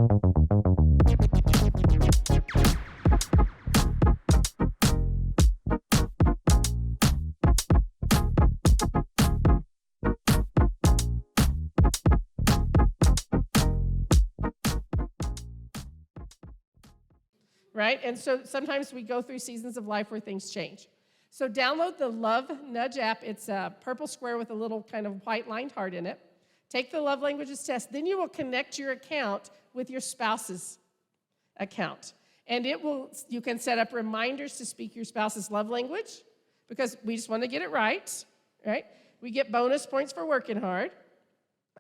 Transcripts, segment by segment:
Right? And so sometimes we go through seasons of life where things change. So download the Love Nudge app. It's a purple square with a little kind of white lined heart in it. Take the love languages test. Then you will connect your account with your spouse's account. And you can set up reminders to speak your spouse's love language because we just want to get it right? We get bonus points for working hard.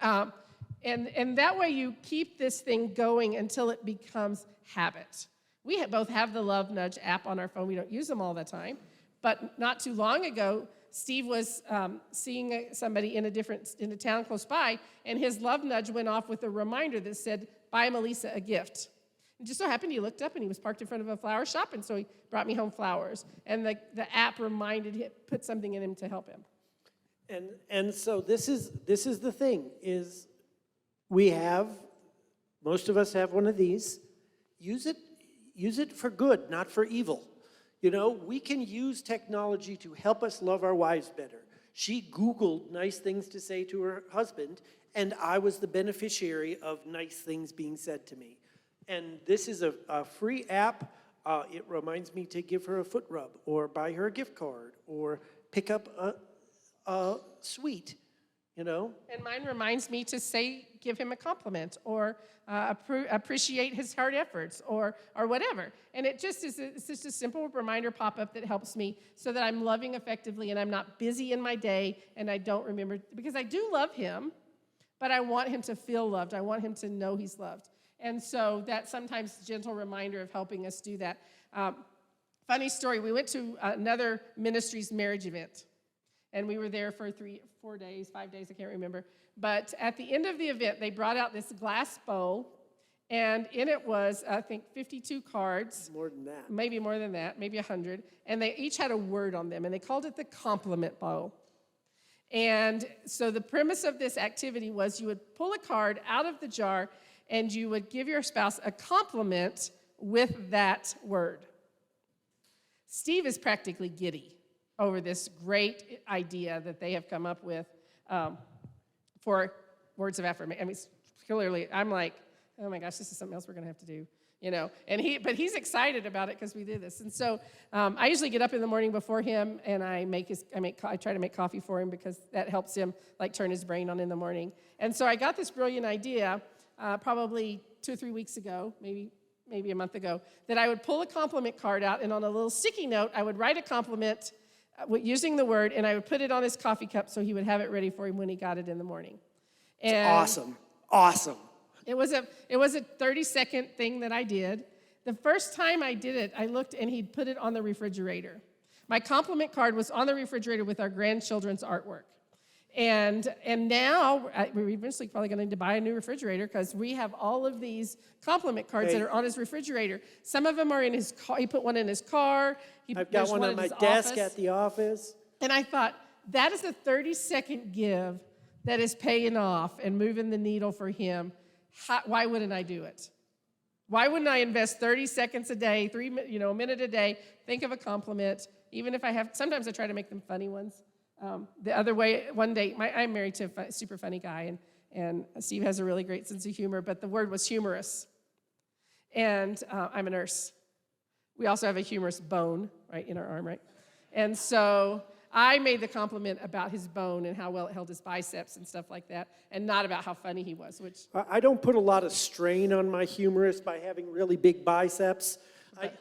And that way you keep this thing going until it becomes habit. We both have the Love Nudge app on our phone. We don't use them all the time. But not too long ago, Steve was seeing somebody in a town close by, and his Love Nudge went off with a reminder that said, "Buy Melissa a gift." It just so happened he looked up, and he was parked in front of a flower shop, and so he brought me home flowers. And the app reminded him, put something in him to help him. And so this is the thing, is most of us have one of these. Use it for good, not for evil. You know, we can use technology to help us love our wives better. She Googled nice things to say to her husband, and I was the beneficiary of nice things being said to me. And this is a free app. It reminds me to give her a foot rub, or buy her a gift card, or pick up a sweet, you know? And mine reminds me to give him a compliment, or appreciate his hard efforts, or whatever. And it's just a simple reminder pop-up that helps me so that I'm loving effectively and I'm not busy in my day and I don't remember, because I do love him, but I want him to feel loved. I want him to know he's loved. And so that's sometimes a gentle reminder of helping us do that. Funny story, we went to another ministry's marriage event. And we were there for 5 days, I can't remember. But at the end of the event, they brought out this glass bowl, and in it was, I think, 52 cards. More than that. Maybe more than that, maybe 100. And they each had a word on them, and they called it the compliment bowl. And so the premise of this activity was you would pull a card out of the jar, and you would give your spouse a compliment with that word. Steve is practically giddy over this great idea that they have come up with for words of affirmation. I mean, clearly, I'm like, oh my gosh, this is something else we're going to have to do, you know. But he's excited about it because we do this. And so I usually get up in the morning before him, and I try to make coffee for him because that helps him like turn his brain on in the morning. And so I got this brilliant idea probably 2 or 3 weeks ago, maybe a month ago, that I would pull a compliment card out, and on a little sticky note, I would write a compliment using the word, and I would put it on his coffee cup so he would have it ready for him when he got it in the morning. And it's awesome. It was a 30-second thing that I did. The first time I did it, I looked, and he'd put it on the refrigerator. My compliment card was on the refrigerator with our grandchildren's artwork. And now, we're eventually probably going to need to buy a new refrigerator because we have all of these compliment cards that are on his refrigerator. Some of them are in his car. He put one in his car. I've got one on my desk at the office. And I thought, that is a 30-second give that is paying off and moving the needle for him. Why wouldn't I do it? Why wouldn't I invest 30 seconds a day, a minute a day, think of a compliment, even if sometimes I try to make them funny ones. The other way, one day, I'm married to a super funny guy, and Steve has a really great sense of humor, but the word was humorous. And I'm a nurse. We also have a humorous bone, right, in our arm, right? And so I made the compliment about his bone and how well it held his biceps and stuff like that, and not about how funny he was, which... I don't put a lot of strain on my humorous by having really big biceps.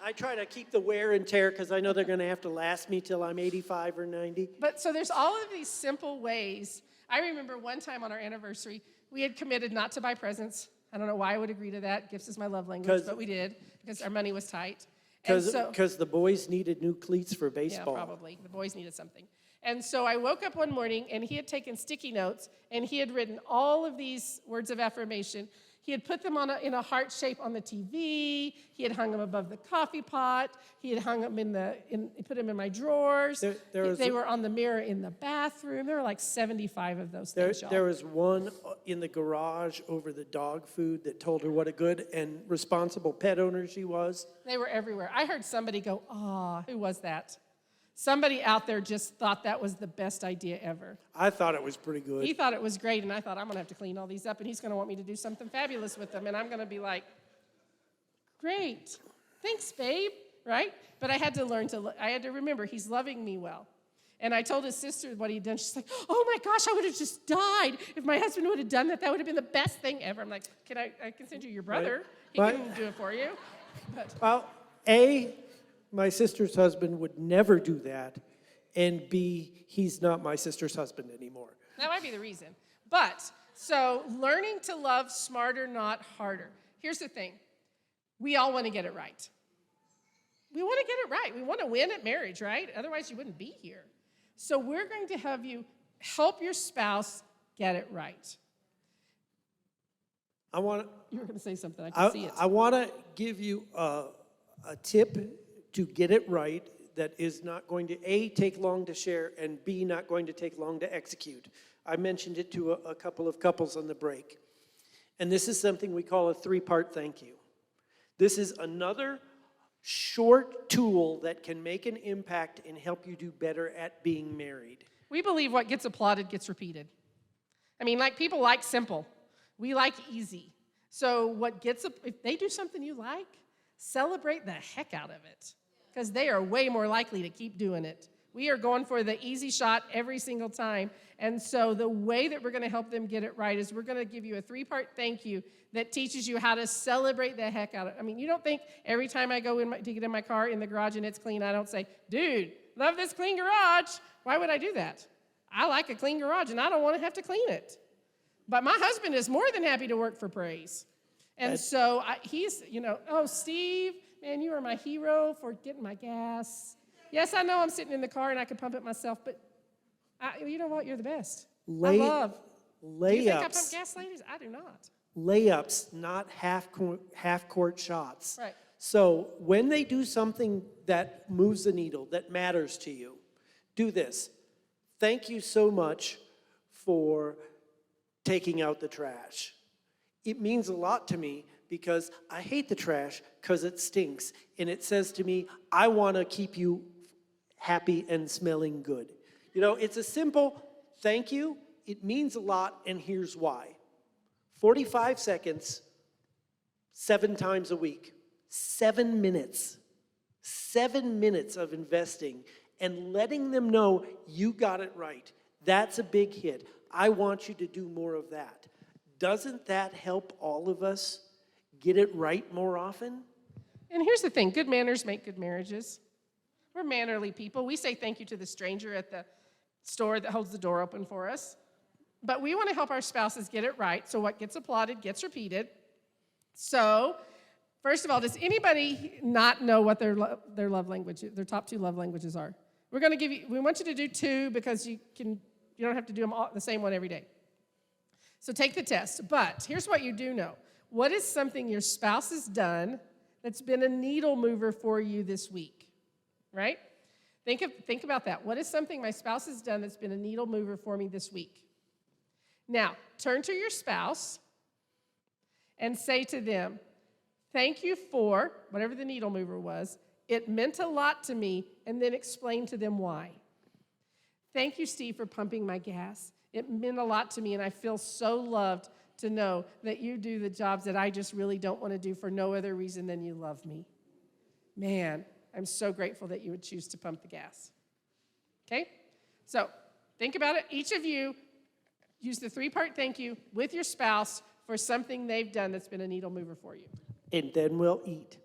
I try to keep the wear and tear because I know they're going to have to last me till I'm 85 or 90. But so there's all of these simple ways. I remember one time on our anniversary, we had committed not to buy presents. I don't know why I would agree to that. Gifts is my love language, but we did because our money was tight. Because the boys needed new cleats for baseball. Yeah, probably. The boys needed something. And so I woke up one morning, and he had taken sticky notes, and he had written all of these words of affirmation. He had put them in a heart shape on the TV. He had hung them above the coffee pot. He had hung them put them in my drawers. They were on the mirror in the bathroom. There were like 75 of those things, y'all. There was one in the garage over the dog food that told her what a good and responsible pet owner she was. They were everywhere. I heard somebody go, who was that? Somebody out there just thought that was the best idea ever. I thought it was pretty good. He thought it was great, and I thought, I'm going to have to clean all these up, and he's going to want me to do something fabulous with them, and I'm going to be like, great. Thanks, babe, right? But I had to remember he's loving me well. And I told his sister what he'd done. She's like, oh, my gosh, I would have just died if my husband would have done that. That would have been the best thing ever. I'm like, I can send you your brother. He can do it for you. But, well, my sister's husband would never do that, and B, he's not my sister's husband anymore. that might be the reason. But, so learning to love smarter, not harder. Here's the thing. We all want to get it right. We want to get it right. We want to win at marriage, right? Otherwise, you wouldn't be here. So we're going to have you help your spouse get it right. You were going to say something. I can see it. I want to give you a tip to get it right that is not going to, A, take long to share, and B, not going to take long to execute. I mentioned it to a couple of couples on the break. And this is something we call a 3-part thank you. This is another short tool that can make an impact and help you do better at being married. We believe what gets applauded gets repeated. I mean, like, people like simple. We like easy. So if they do something you like, celebrate the heck out of it, because they are way more likely to keep doing it. We are going for the easy shot every single time. And so the way that we're going to help them get it right is we're going to give you a 3-part thank you that teaches you how to celebrate the heck out of it. I mean, you don't think every time I go to get in my car in the garage and it's clean, I don't say, dude, love this clean garage. Why would I do that? I like a clean garage, and I don't want to have to clean it. But my husband is more than happy to work for praise. And so he's, oh, Steve, man, you are my hero for getting my gas. Yes, I know I'm sitting in the car and I can pump it myself, but you know what? You're the best. Do you think I pump gas, ladies? I do not. Layups, not half-court shots. Right. So when they do something that moves the needle, that matters to you, do this. Thank you so much for taking out the trash. It means a lot to me because I hate the trash because it stinks. And it says to me, I want to keep you happy and smelling good. It's a simple thank you. It means a lot, and here's why. 45 seconds, 7 times a week. 7 minutes. 7 minutes of investing and letting them know you got it right. That's a big hit. I want you to do more of that. Doesn't that help all of us get it right more often? And here's the thing. Good manners make good marriages. We're mannerly people. We say thank you to the stranger at the store that holds the door open for us. But we want to help our spouses get it right, so what gets applauded gets repeated. So, first of all, does anybody not know what their love language, their top 2 love languages are? We want you to do 2 because you don't have to do them the same one every day. So take the test. But here's what you do know. What is something your spouse has done that's been a needle mover for you this week? Right? Think about that. What is something my spouse has done that's been a needle mover for me this week? Now, turn to your spouse and say to them, thank you for whatever the needle mover was. It meant a lot to me, and then explain to them why. Thank you, Steve, for pumping my gas. It meant a lot to me, and I feel so loved to know that you do the jobs that I just really don't want to do for no other reason than you love me. Man, I'm so grateful that you would choose to pump the gas. Okay? So think about it. Each of you use the 3-part thank you with your spouse for something they've done that's been a needle mover for you. And then we'll eat.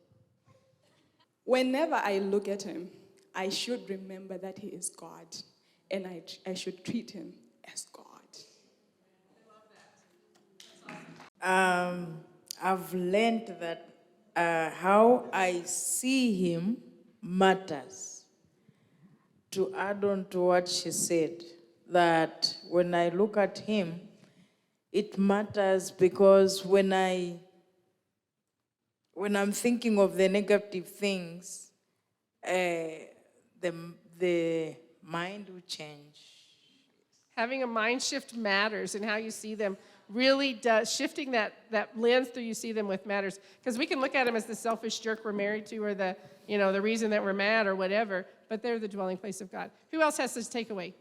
Whenever I look at him, I should remember that he is God, and I should treat him as God. I've learned that how I see him matters. To add on to what she said, that when I look at him, it matters because when I'm thinking of the negative things, the mind will change. Having a mind shift matters, and how you see them really does. Shifting that lens through you see them with matters. Because we can look at them as the selfish jerk we're married to, or the reason that we're mad or whatever, but they're the dwelling place of God. Who else has this takeaway?